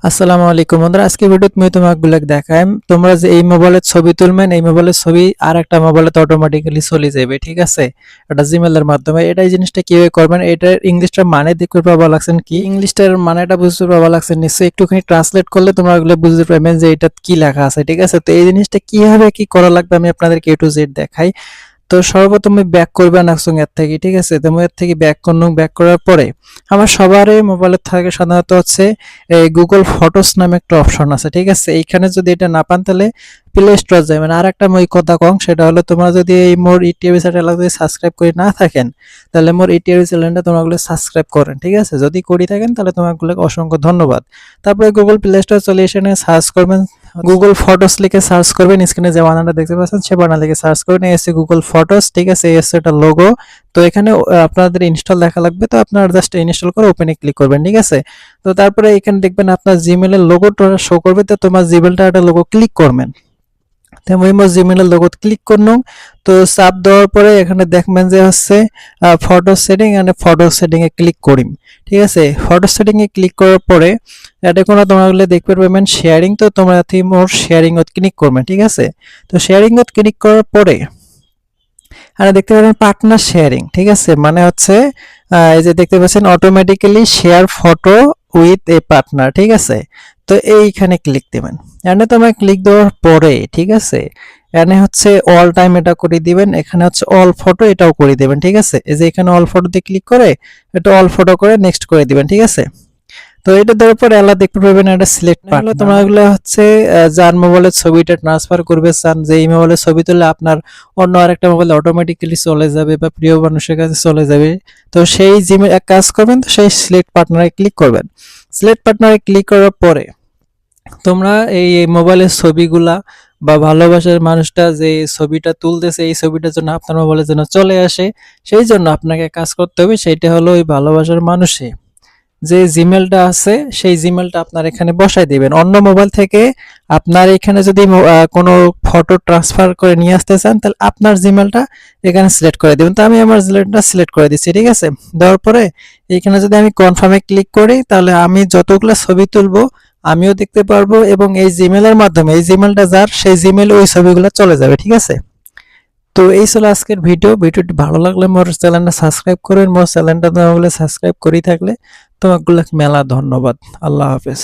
আসসালামু আলাইকুম বন্ধুরা, আজকে ভিডিওতে আমি তোমাকে দেখাইম তোমরা যে এই মোবাইলের ছবি তুলবেন, এই মোবাইলের ছবি আর একটা মোবাইলে অটোমেটিক্যালি চলে যাবে। ঠিক আছে, এটা জিমেলের মাধ্যমে। এটা এই জিনিসটা কিভাবে করবেন, এটার ইংলিশটার মানে দেখতে পাবা লাগছেন কি, ইংলিশটার মানেটা বুঝতে পাবা লাগছেন নিশ্চয়ই। একটুখানি ট্রান্সলেট করলে তোমরা ওগুলো বুঝতে পারবেন যে এটা কি লেখা আছে। ঠিক আছে, তো এই জিনিসটা কিভাবে কি করা লাগবে আমি আপনাদেরকে A to Z দেখাই। তো সর্বপ্রথম ব্যাক করবেন একসঙ্গে এর থেকে। ঠিক আছে, তো এর থেকে ব্যাক করুন। ব্যাক করার পরে আমার সবারই মোবাইলে থাকে সাধারণত হচ্ছে এই গুগল ফটোস নামে একটা অপশন আছে। ঠিক আছে, এইখানে যদি এটা না পান তাহলে প্লে স্টোর যাবেন। আর একটা মই কথা কম, সেটা হলো তোমরা যদি এই মোর ইটিভি চ্যানেল যদি সাবস্ক্রাইব করে না থাকেন তাহলে মোর ইটিভি চ্যানেলটা তোমরা সাবস্ক্রাইব করেন। ঠিক আছে, যদি করে থাকেন তাহলে তোমাগুলো অসংখ্য ধন্যবাদ। তারপরে গুগল প্লে স্টোর চলে এসে সার্চ করবেন, গুগল ফটোস লিখে সার্চ করবেন। স্ক্রিনে যে বানানটা দেখতে পাচ্ছেন সে বানান লিখে সার্চ করবেন, এসে গুগল ফটোস। ঠিক আছে, এসে এটা লোগো। তো এখানে আপনাদের ইনস্টল দেখা লাগবে, তো আপনারা জাস্ট ইনস্টল করে ওপেনে ক্লিক করবেন। ঠিক আছে, তো তারপরে এখানে দেখবেন আপনার জিমেলের লোগোটা শো করবে, তো তোমার জিমেলটা একটা লোগো ক্লিক করবেন। তো আমি মোর জিমেলের লোগো ক্লিক করলাম। তো চাপ দেওয়ার পরে এখানে দেখবেন যে হচ্ছে photo setting, and photo setting এ ক্লিক করিম। ঠিক আছে, ফটো সেটিং এ ক্লিক করার পরে এটা কোনো তোমরা দেখতে পারবেন শেয়ারিং, তো তোমরা মোর শেয়ারিং এ ক্লিক করবেন। ঠিক আছে, তো শেয়ারিং এ ক্লিক করার পরে আর দেখতে পাবেন পার্টনার শেয়ারিং। ঠিক আছে, মানে হচ্ছে এই যে দেখতে পাচ্ছেন automatically share photo with a partner. ঠিক আছে, তো এইখানে ক্লিক দিবেন। এখানে তোমরা ক্লিক দেওয়ার পরে ঠিক আছে, এখানে হচ্ছে অল টাইম এটা করে দিবেন, এখানে হচ্ছে অল ফটো এটাও করে দিবেন। ঠিক আছে, এই যে এখানে অল ফটোতে ক্লিক করে এটা অল ফটো করে নেক্সট করে দিবেন। ঠিক আছে, তো এটা দেওয়ার পর এলা দেখতে পাবেন এটা সিলেক্ট পার্ট। তোমরা এগুলো হচ্ছে যার মোবাইলের ছবিটা ট্রান্সফার করবে চান, যে এই মোবাইলের ছবি তুললে আপনার অন্য আরেকটা মোবাইলে অটোমেটিক্যালি চলে যাবে বা প্রিয় মানুষের কাছে চলে যাবে, তো সেই জিমে এক কাজ করবেন, তো সেই সিলেক্ট পার্টনারে ক্লিক করবেন। সিলেক্ট পার্টনারে ক্লিক করার পরে তোমরা এই মোবাইলের ছবিগুলা বা ভালোবাসার মানুষটা যে ছবিটা তুলতেছে এই ছবিটা যেন আপনার মোবাইলে যেন চলে আসে, সেই জন্য আপনাকে কাজ করতে হবে। সেইটা হলো ওই ভালোবাসার মানুষে যে জিমেলটা আছে সেই জিমেলটা আপনার এখানে বসাই দিবেন। অন্য মোবাইল থেকে আপনার এখানে যদি কোনো ফটো ট্রান্সফার করে নিয়ে আসতে চান তাহলে আপনার জিমেলটা এখানে সিলেক্ট করে দিবেন। তো আমি আমার জিমেলটা সিলেক্ট করে দিচ্ছি। ঠিক আছে, দেওয়ার পরে এখানে যদি আমি কনফার্মে ক্লিক করি তাহলে আমি যতগুলো ছবি তুলবো আমিও দেখতে পারবো, এবং এই জিমেলের মাধ্যমে এই জিমেলটা যার সেই জিমেল ওই ছবিগুলো চলে যাবে। ঠিক আছে, তো এই ছিল আজকের ভিডিওটি ভালো লাগলে মোর চ্যানেলটা সাবস্ক্রাইব করেন। মোর চ্যানেলটা সাবস্ক্রাইব করে থাকলে তোমাকে মেলা ধন্যবাদ। আল্লাহ হাফেজ।